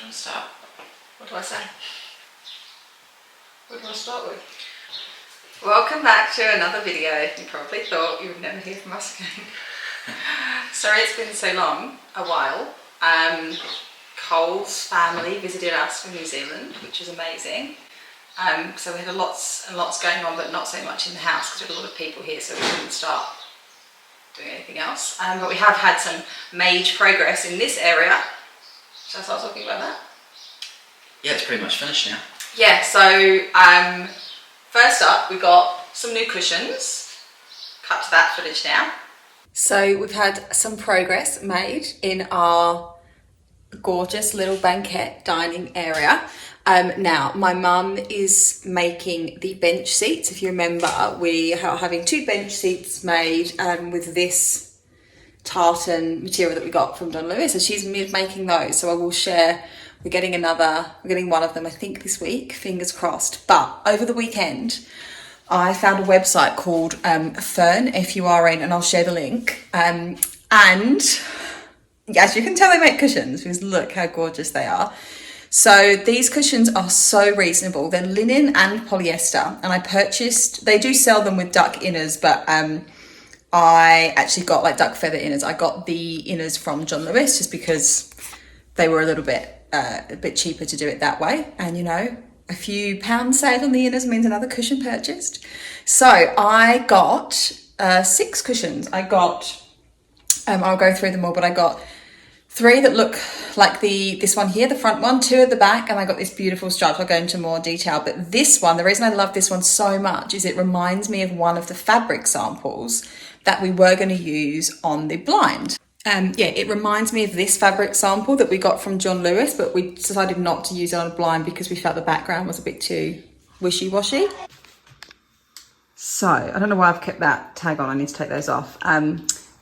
want to start? What do I say? What do I start with? Welcome back to another video. You probably thought you would never hear from us again. Sorry it's been so long, a while. Cole's family visited us from New Zealand, which was amazing. So we had lots and lots going on, but not so much in the house because we had a lot of people here, so we couldn't start doing anything else. But we have had some major progress in this area. Should I start talking about that? Yeah, it's pretty much finished now. Yeah, so first up we got some new cushions. Cut to that footage now. So we've had some progress made in our gorgeous little banquette dining area. Now my mum is making the bench seats. If you remember, we are having 2 bench seats made with this tartan material that we got from John Lewis, so she's making those. So I will share. We're getting one of them I think this week, fingers crossed. But over the weekend I found a website called Fern, F-U-R-N, and I'll share the link. And as you can tell, they make cushions because look how gorgeous they are. So these cushions are so reasonable. They're linen and polyester, and they do sell them with duck inners, but I actually got like duck feather inners. I got the inners from John Lewis just because they were a bit cheaper to do it that way. And you know, a few pounds saved on the inners means another cushion purchased. So I got 6 cushions. I got, I'll go through them all, but I got 3 that look like this one here, the front one, 2 at the back, and I got this beautiful stripe. I'll go into more detail, but this one, the reason I love this one so much is it reminds me of one of the fabric samples that we were going to use on the blind. Yeah, it reminds me of this fabric sample that we got from John Lewis, but we decided not to use it on a blind because we felt the background was a bit too wishy-washy. So, I don't know why I've kept that tag on. I need to take those off.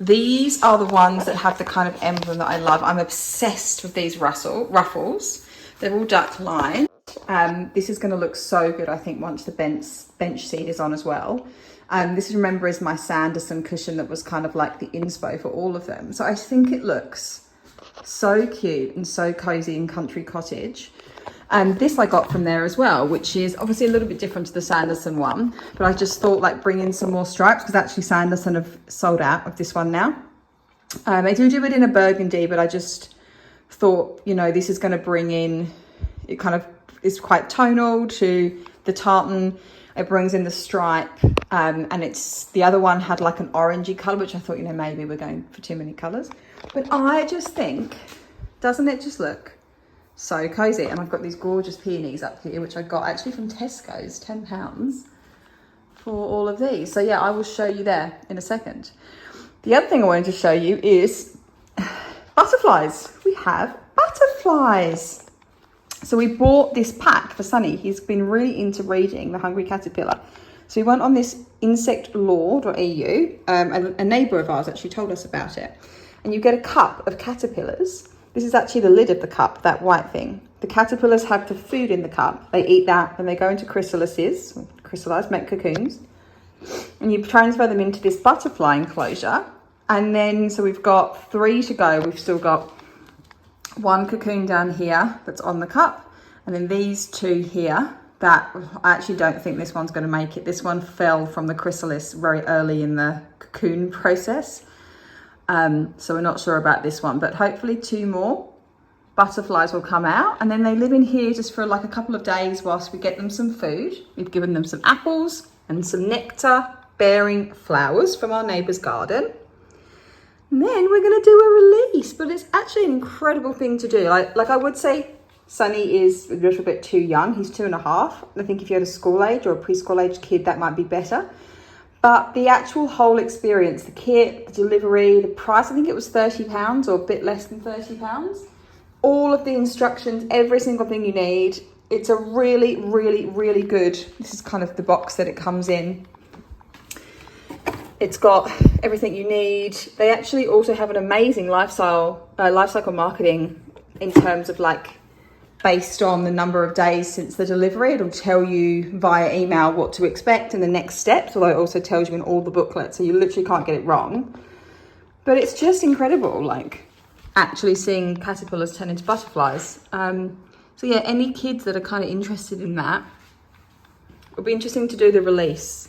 These are the ones that have the kind of emblem that I love. I'm obsessed with these ruffles. They're all duck lined. This is going to look so good, I think, once the bench seat is on as well. This, remember, is my Sanderson cushion that was kind of like the inspo for all of them. So I think it looks so cute and so cozy and country cottage. This I got from there as well, which is obviously a little bit different to the Sanderson one, but I just thought like bring in some more stripes because actually Sanderson have sold out of this one now. They do it in a burgundy, but I just thought, you know, this is going to bring in, it kind of is quite tonal to the tartan. It brings in the stripe, and it's, the other one had like an orangey colour, which I thought, you know, maybe we're going for too many colours. But I just think, doesn't it just look so cozy? And I've got these gorgeous peonies up here, which I got actually from Tesco's, £10 for all of these. So yeah, I will show you there in a second. The other thing I wanted to show you is butterflies. We have butterflies. So we bought this pack for Sonny. He's been really into reading The Hungry Caterpillar. So we went on this insectlore.eu. A neighbour of ours actually told us about it. And you get a cup of caterpillars. This is actually the lid of the cup, that white thing. The caterpillars have the food in the cup. They eat that, and they go into chrysalises, make cocoons. And you transfer them into this butterfly enclosure. And then, so we've got 3 to go. We've still got 1 cocoon down here that's on the cup, and then these 2 here that I actually don't think this one's going to make it. This one fell from the chrysalis very early in the cocoon process, so we're not sure about this one, but hopefully 2 more butterflies will come out, and then they live in here just for like a couple of days whilst we get them some food. We've given them some apples and some nectar bearing flowers from our neighbour's garden. And then we're going to do a release, but it's actually an incredible thing to do. Like I would say, Sonny is a little bit too young. He's 2.5. I think if you had a school age or a preschool age kid, that might be better. But the actual whole experience, the kit, the delivery, the price, I think it was £30 or a bit less than £30. All of the instructions, every single thing you need. It's a really, really, really good, this is kind of the box that it comes in. It's got everything you need. They actually also have an amazing life cycle marketing in terms of like based on the number of days since the delivery. It'll tell you via email what to expect and the next steps, although it also tells you in all the booklets, so you literally can't get it wrong. But it's just incredible. Like, actually seeing caterpillars turn into butterflies. So yeah, any kids that are kind of interested in that, it'll be interesting to do the release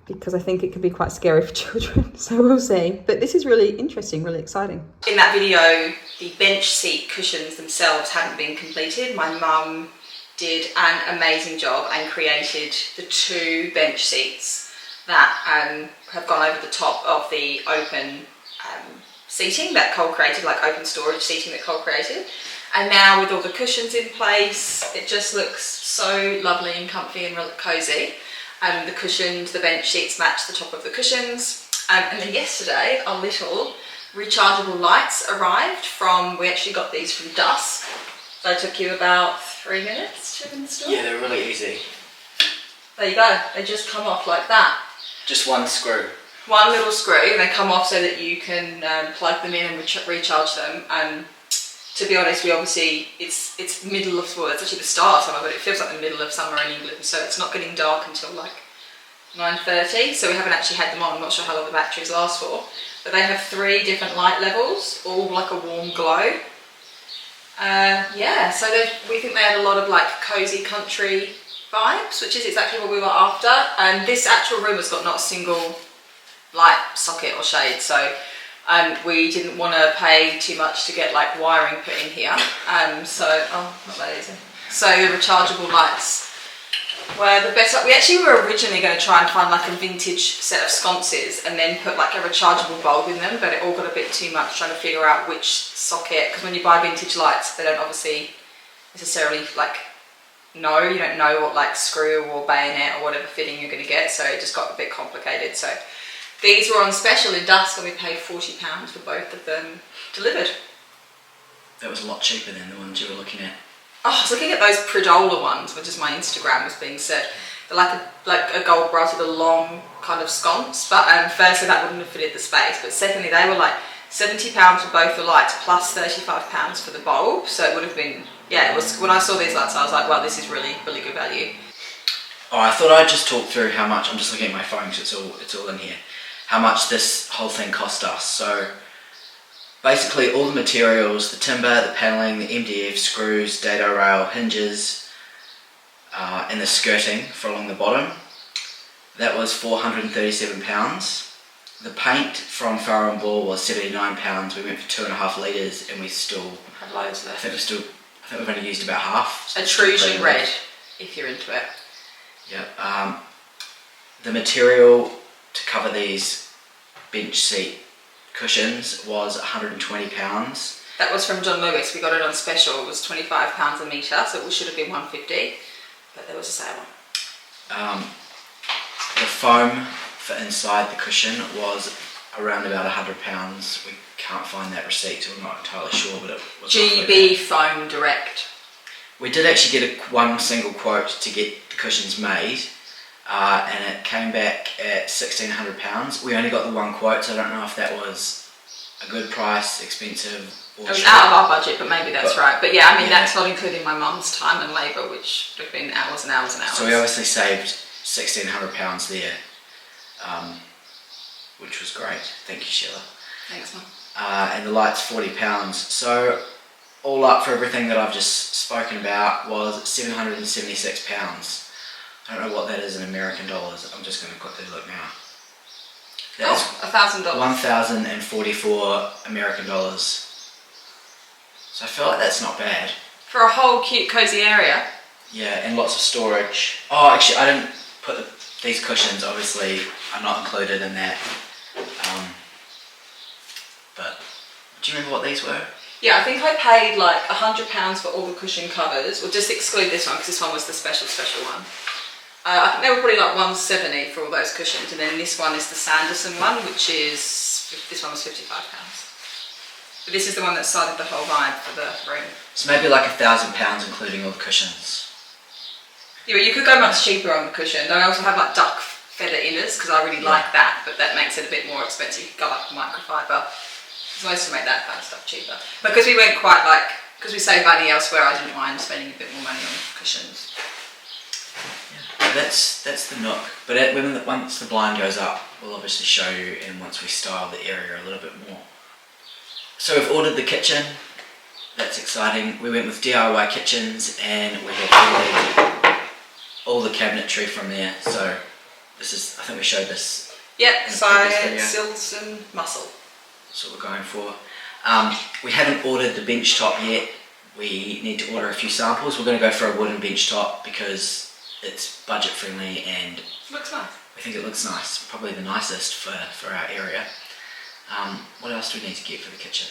because I think it could be quite scary for children. So we'll see. But this is really interesting, really exciting. In that video, the bench seat cushions themselves hadn't been completed. My mum did an amazing job and created the 2 bench seats that have gone over the top of the open seating that Cole created, like open storage seating that Cole created. And now with all the cushions in place, it just looks so lovely and comfy and really cosy. The cushions, the bench sheets match the top of the cushions. And then yesterday, our little rechargeable lights arrived from, we actually got these from Dusk. So it took you about 3 minutes to install. Yeah, they're really easy. There you go, they just come off like that. Just one screw. One little screw, and they come off so that you can plug them in and recharge them. To be honest, we obviously, it's middle of, well, it's actually the start of summer, but it feels like the middle of summer in England, so it's not getting dark until like 9:30, so we haven't actually had them on. I'm not sure how long the batteries last for, but they have 3 different light levels, all like a warm glow. Yeah, so we think they had a lot of like cozy country vibes, which is exactly what we were after. And this actual room has got not a single light socket or shade, so we didn't want to pay too much to get like wiring put in here. Oh, not that easy. So the rechargeable lights were the best. We actually were originally going to try and find like a vintage set of sconces and then put like a rechargeable bulb in them, but it all got a bit too much trying to figure out which socket, because when you buy vintage lights, they don't obviously necessarily like you don't know what like screw or bayonet or whatever fitting you're going to get, so it just got a bit complicated. So these were on special in Dusk and we paid £40 for both of them delivered. That was a lot cheaper than the ones you were looking at. Oh, I was looking at those Predola ones, which is my Instagram was being said. They're like a gold brass with a long kind of sconce, but firstly that wouldn't have fitted the space, but secondly they were like £70 for both the lights plus £35 for the bulb, so it would have been, yeah, it was, when I saw these lights I was like, wow, this is really, really good value. Oh, I thought I'd just talk through how much, I'm just looking at my phone because it's all in here, how much this whole thing cost us. So basically all the materials, the timber, the panelling, the MDF, screws, dado rail, hinges, and the skirting for along the bottom, that was £437. The paint from Farrow and Ball was £79. We went for 2.5 litres and we still Had loads left. I think we've only used about half. So Intrusion red, if you're into it. Yeah. The material to cover these bench seat cushions was £120. That was from John Lewis. We got it on special. It was £25 a metre, so it should have been £150, but there was a sale on. The foam for inside the cushion was around about £100. We can't find that receipt, so we're not entirely sure, but it was GB Foam Direct. We did actually get one single quote to get the cushions made, and it came back at £1,600. We only got the one quote, so I don't know if that was a good price, expensive, or it was out of our budget, but maybe that's right. But yeah, I mean, that's not including my mum's time and labour, which would have been hours and hours and hours. So we obviously saved £1,600 there, which was great. Thank you, Sheila. Thanks, Mum. And the light's £40. So all up for everything that I've just spoken about was £776. I don't know what that is in American dollars. I'm just going to quickly look now. That's $1,000. 1,044 American dollars. So I feel like that's not bad. For a whole cute, cosy area. Yeah, and lots of storage. Oh, actually, I didn't put these cushions, obviously, are not included in that. But do you remember what these were? Yeah, I think I paid like £100 for all the cushion covers. We'll just exclude this one because this one was the special one. I think they were probably like £170 for all those cushions, and then this one is the Sanderson one, which is, this one was £55. But this is the one that started the whole vibe for the room. So maybe like £1,000 including all the cushions. Yeah, but you could go much cheaper on the cushion. And I also have like duck feather inners because I really like that, but that makes it a bit more expensive. You could go like microfiber. It's nice to make that kind of stuff cheaper. Because we went quite like, because we saved money elsewhere, I didn't mind spending a bit more money on cushions. Yeah, that's the Nook. But once the blind goes up, we'll obviously show you, and once we style the area a little bit more. So we've ordered the kitchen. That's exciting. We went with DIY kitchens and we have ordered all the cabinetry from there. So this is, I think we showed this. Yep, side, sills and muscle. That's what we're going for. We haven't ordered the bench top yet. We need to order a few samples. We're going to go for a wooden bench top because it's budget friendly and looks nice. We think it looks nice. Probably the nicest for our area. What else do we need to get for the kitchen?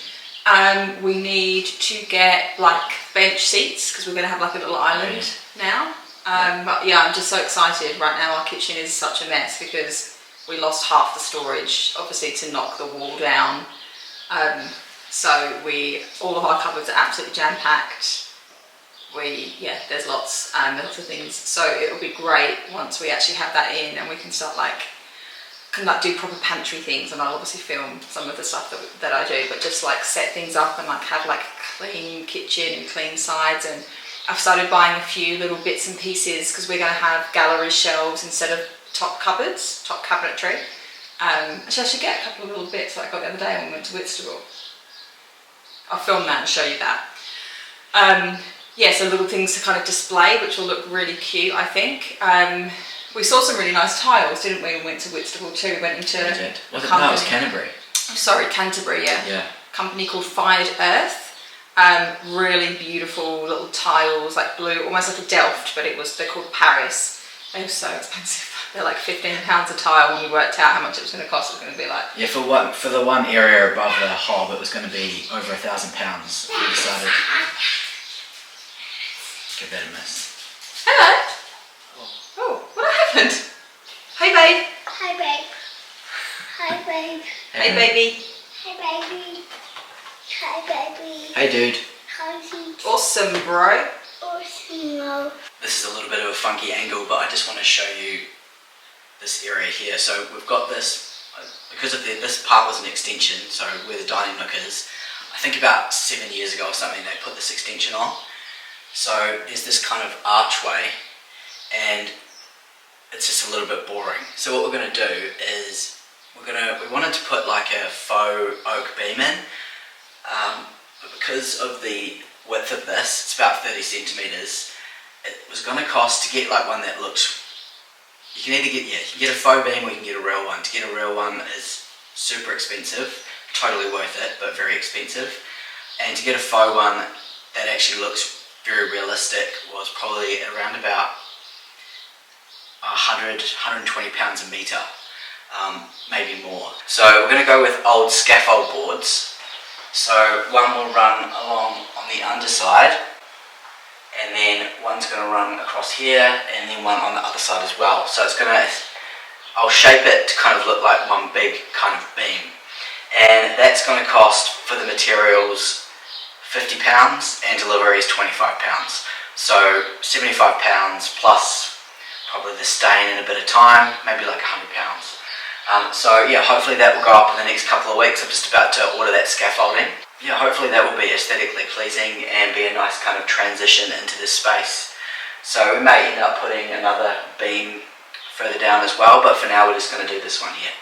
We need to get like bench seats because we're going to have like a little island now. But yeah, I'm just so excited right now. Our kitchen is such a mess because we lost half the storage, obviously, to knock the wall down. So all of our cupboards are absolutely jam-packed. There's lots of things. So it'll be great once we actually have that in and we can start can do proper pantry things, and I'll obviously film some of the stuff that I do, but just like set things up and like have like a clean kitchen and clean sides. And I've started buying a few little bits and pieces because we're going to have gallery shelves instead of top cupboards, top cabinetry. Actually, I should get a couple of little bits that I got the other day when we went to Whitstable. I'll film that and show you that. So little things to kind of display, which will look really cute, I think. We saw some really nice tiles, didn't we? We went to Whitstable too. We went into We did. No, it was Canterbury. Sorry, Canterbury, yeah. Yeah. A company called Fired Earth. Really beautiful little tiles, like blue, almost like a Delft, but they're called Paris. They were so expensive. They're like £15 a tile when we worked out how much it was going to cost. It was going to be like... Yeah, for the one area above the hob, it was going to be over £1,000. We decided to give that a miss. Hello. Oh, what happened? Hey, babe. Hi, babe. Hi, babe. Hey, baby. Hi, baby. Hi, baby. Hey, dude. Hi, dude. Awesome, bro. Awesome. This is a little bit of a funky angle, but I just want to show you this area here. So we've got this, because of this part was an extension, so where the dining nook is, I think about 7 years ago or something, they put this extension on. So there's this kind of archway, and it's just a little bit boring. So what we're going to do is we wanted to put like a faux oak beam in, but because of the width of this, it's about 30 centimeters. It was going to cost to get like one that looks. You can either get you can get a faux beam or you can get a real one. To get a real one is super expensive, totally worth it, but very expensive. And to get a faux one that actually looks very realistic was probably around about 120 pounds a metre, maybe more. So we're going to go with old scaffold boards. So one will run along on the underside, and then one's going to run across here, and then one on the other side as well. So I'll shape it to kind of look like one big kind of beam. And that's going to cost, for the materials, £50 and delivery is £25. So £75 plus probably the stain in a bit of time, maybe like £100. So yeah, hopefully that will go up in the next couple of weeks. I'm just about to order that scaffolding. Yeah, hopefully that will be aesthetically pleasing and be a nice kind of transition into this space. So we may end up putting another beam further down as well, but for now we're just going to do this one here.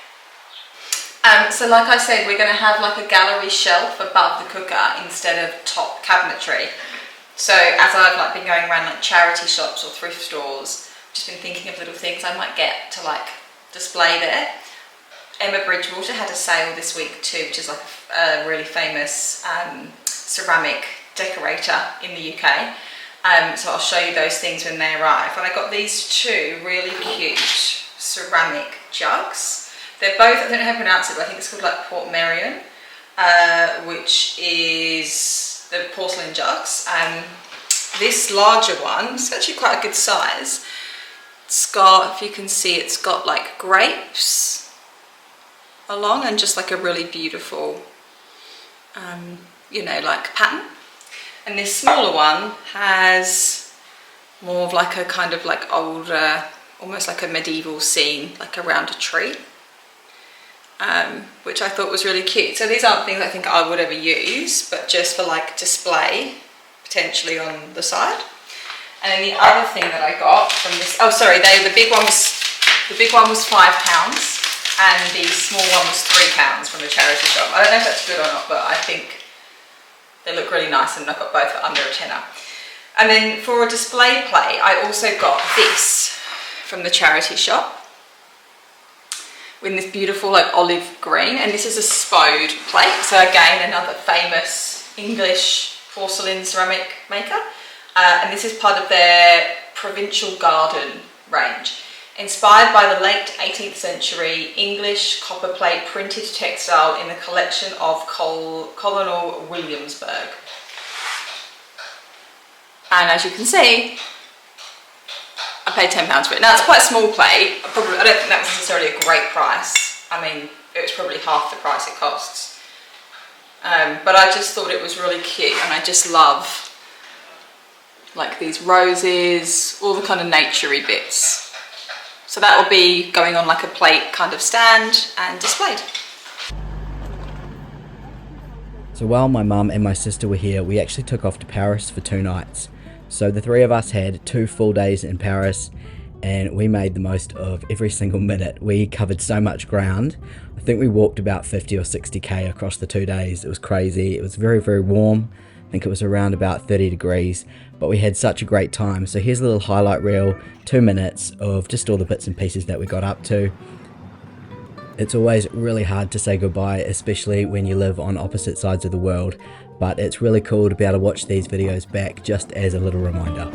So like I said, we're going to have like a gallery shelf above the cooker instead of top cabinetry. So as I've been going around like charity shops or thrift stores, just been thinking of little things I might get to like display there. Emma Bridgewater had a sale this week too, which is like a really famous ceramic decorator in the UK. So I'll show you those things when they arrive. And I got these two really cute ceramic jugs. They're both, I don't know how to pronounce it, but I think it's called like Port Merion, which is the porcelain jugs. This larger one, it's actually quite a good size. It's got, if you can see, it's got like grapes along and just like a really beautiful, like pattern. And this smaller one has more of like a kind of like older, almost like a medieval scene, like around a tree, which I thought was really cute. So these aren't things I think I would ever use, but just for like display potentially on the side. And then the other thing that I got from this, the big one was £5 and the small one was £3 from the charity shop. I don't know if that's good or not, but I think They look really nice, and I got both for under a tenner. And then for a display plate, I also got this from the charity shop with this beautiful like olive green, and this is a Spode plate. So again, another famous English porcelain ceramic maker. And this is part of their Provincial Garden range. Inspired by the late 18th century English copperplate printed textile in the collection of Colonel Williamsburg. And as you can see, I paid £10 for it. Now it's quite a small plate. I don't think that was necessarily a great price. I mean, it was probably half the price it costs. But I just thought it was really cute, and I just love like these roses, all the kind of naturey bits. So that will be going on like a plate kind of stand and displayed. So while my mum and my sister were here, we actually took off to Paris for 2 nights. So the 3 of us had 2 full days in Paris, and we made the most of every single minute. We covered so much ground. I think we walked about 50 or 60k across the 2 days. It was crazy. It was very, very warm. I think it was around about 30 degrees, but we had such a great time. So here's a little highlight reel, 2 minutes of just all the bits and pieces that we got up to. It's always really hard to say goodbye, especially when you live on opposite sides of the world, but it's really cool to be able to watch these videos back just as a little reminder.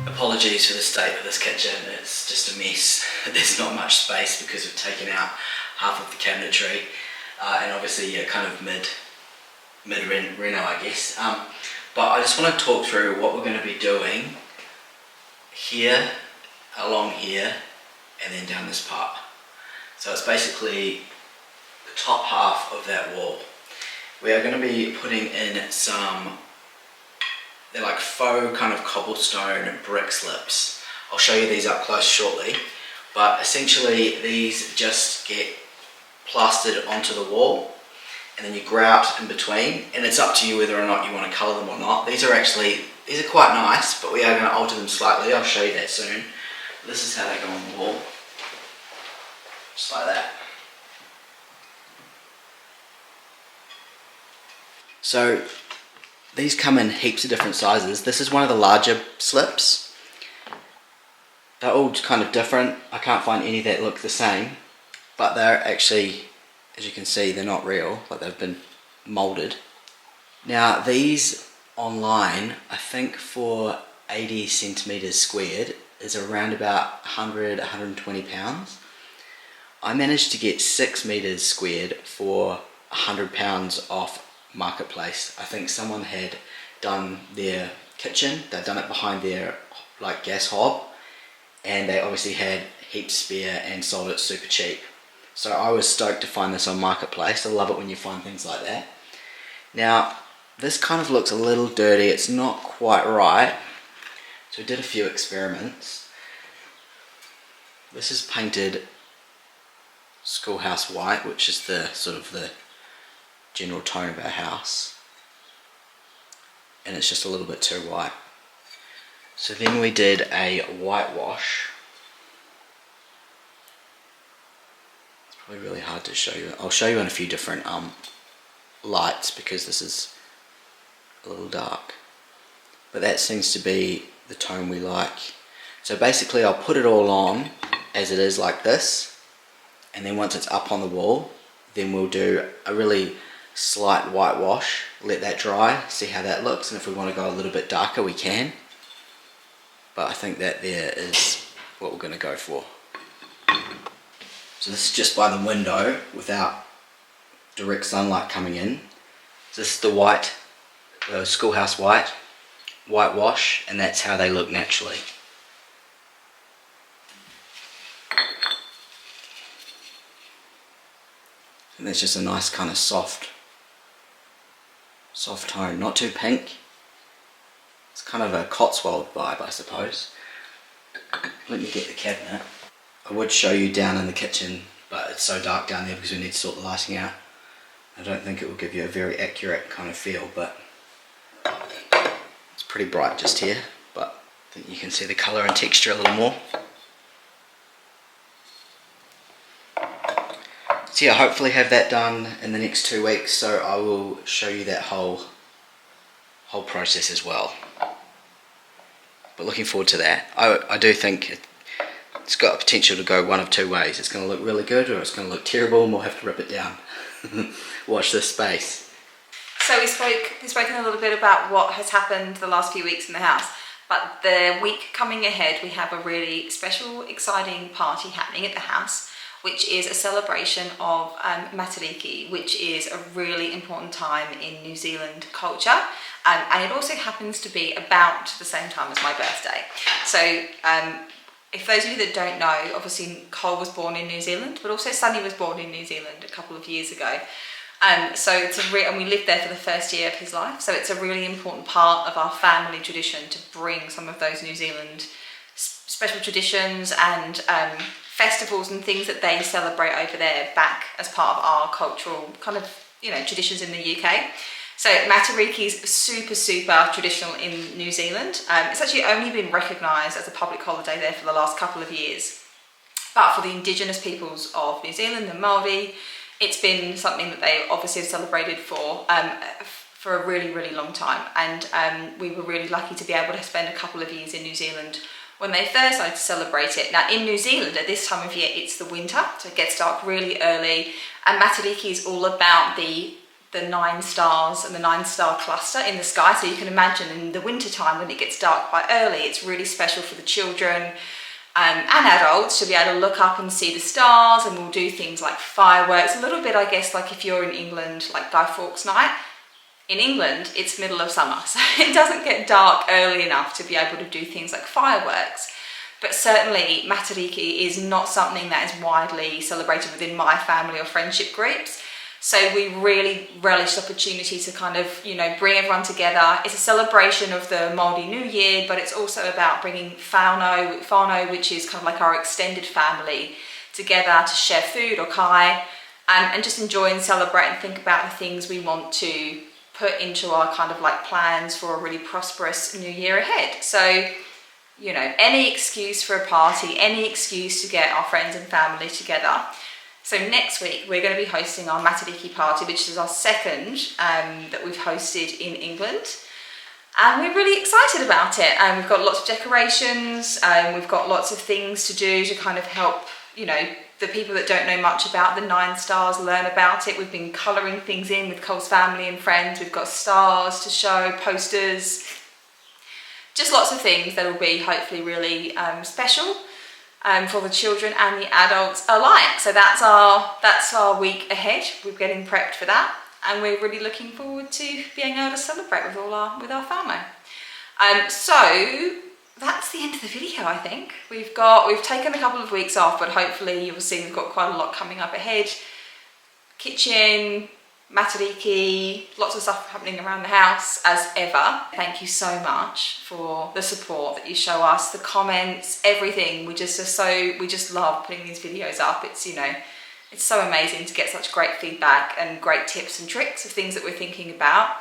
Apologies for the state of this kitchen, it's just a mess. There's not much space because we've taken out half of the cabinetry, and obviously kind of mid-reno I guess. But I just want to talk through what we're going to be doing here, along here, and then down this part. So it's basically the top half of that wall. We are going to be putting in some, they're like faux kind of cobblestone brick slips. I'll show you these up close shortly, but essentially these just get plastered onto the wall and then you grout in between, and it's up to you whether or not you want to colour them or not. These are quite nice, but we are going to alter them slightly. I'll show you that soon. This is how they go on the wall, just like that. So these come in heaps of different sizes. This is one of the larger slips. They're all kind of different. I can't find any that look the same, but they're actually, as you can see, they're not real, but they've been molded. Now these online, I think for 80 centimeters squared is around about 120 pounds. I managed to get 6 meters squared for £100 off Marketplace. I think someone had done their kitchen, they'd done it behind their like gas hob, and they obviously had heaps spare and sold it super cheap. So I was stoked to find this on Marketplace. I love it when you find things like that. Now this kind of looks a little dirty, it's not quite right. So we did a few experiments. This is painted schoolhouse white, which is the sort of the general tone of our house, and it's just a little bit too white. So then we did a whitewash. It's probably really hard to show you. I'll show you in a few different lights because this is a little dark, but that seems to be the tone we like. So basically I'll put it all on as it is like this, and then once it's up on the wall, then we'll do a really slight whitewash, let that dry, see how that looks, and if we want to go a little bit darker we can, but I think that there is what we're going to go for. So this is just by the window without direct sunlight coming in. So this is the white, schoolhouse whitewash, and that's how they look naturally. And that's just a nice kind of soft tone, not too pink. It's kind of a Cotswold vibe, I suppose. Let me get the cabinet. I would show you down in the kitchen, but it's so dark down there because we need to sort the lighting out. I don't think it will give you a very accurate kind of feel, but it's pretty bright just here, but I think you can see the colour and texture a little more. So yeah, hopefully have that done in the next 2 weeks, so I will show you that whole process as well. But looking forward to that. I do think it's got potential to go one of two ways. It's going to look really good or it's going to look terrible and we'll have to rip it down. Watch this space. So we've spoken a little bit about what has happened the last few weeks in the house, but the week coming ahead we have a really special, exciting party happening at the house, which is a celebration of Mataliki, which is a really important time in New Zealand culture. And it also happens to be about the same time as my birthday. So if those of you that don't know, obviously Cole was born in New Zealand, but also Sunny was born in New Zealand a couple of years ago. So it's and we lived there for the first year of his life. So it's a really important part of our family tradition to bring some of those New Zealand special traditions and festivals and things that they celebrate over there back as part of our cultural kind of, traditions in the UK. So Matariki is super traditional in New Zealand. It's actually only been recognised as a public holiday there for the last couple of years. But for the indigenous peoples of New Zealand, the Māori, it's been something that they obviously have celebrated for a really long time. And we were really lucky to be able to spend a couple of years in New Zealand when they first started to celebrate it. Now in New Zealand at this time of year it's the winter, so it gets dark really early, and Mataliki is all about the 9 stars and the 9-star cluster in the sky. So you can imagine in the winter time when it gets dark quite early, it's really special for the children and adults to be able to look up and see the stars, and we'll do things like fireworks, a little bit I guess like if you're in England, like Guy Fawkes night. In England, it's middle of summer, so it doesn't get dark early enough to be able to do things like fireworks. But certainly, Mataliki is not something that is widely celebrated within my family or friendship groups. So we really relish the opportunity to kind of, bring everyone together. It's a celebration of the Māori New Year, but it's also about bringing whānau, which is kind of like our extended family, together to share food or kai, and just enjoy and celebrate and think about the things we want to put into our kind of like plans for a really prosperous new year ahead. So, any excuse for a party, any excuse to get our friends and family together. So next week we're going to be hosting our Mataliki party, which is our second that we've hosted in England. And we're really excited about it. And we've got lots of decorations, we've got lots of things to do to kind of help, the people that don't know much about the 9 stars learn about it. We've been colouring things in with Cole's family and friends. We've got stars to show, posters, just lots of things that will be hopefully really special for the children and the adults alike. So that's our week ahead. We're getting prepped for that, and we're really looking forward to being able to celebrate with our family. So that's the end of the video, I think. We've taken a couple of weeks off, but hopefully you'll see we've got quite a lot coming up ahead. Kitchen, Mataliki, lots of stuff happening around the house as ever. Thank you so much for the support that you show us, the comments, everything. We just love putting these videos up. It's, you know, it's so amazing to get such great feedback and great tips and tricks of things that we're thinking about.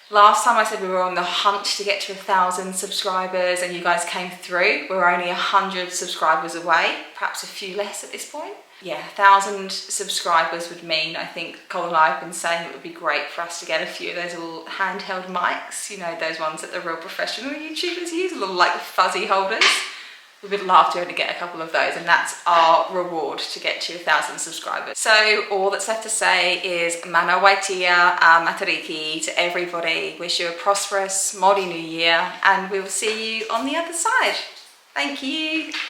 Last time I said we were on the hunt to get to 1,000 subscribers and you guys came through. We're only 100 subscribers away, perhaps a few less at this point. Yeah, 1,000 subscribers would mean, I think Cole and I have been saying it would be great for us to get a few of those little handheld mics, you know, those ones that the real professional YouTubers use, little like fuzzy holders. We would love to be able to get a couple of those, and that's our reward to get to 1,000 subscribers. So all that's left to say is Mana Waitia Matariki to everybody. Wish you a prosperous, Māori New Year, and we will see you on the other side. Thank you.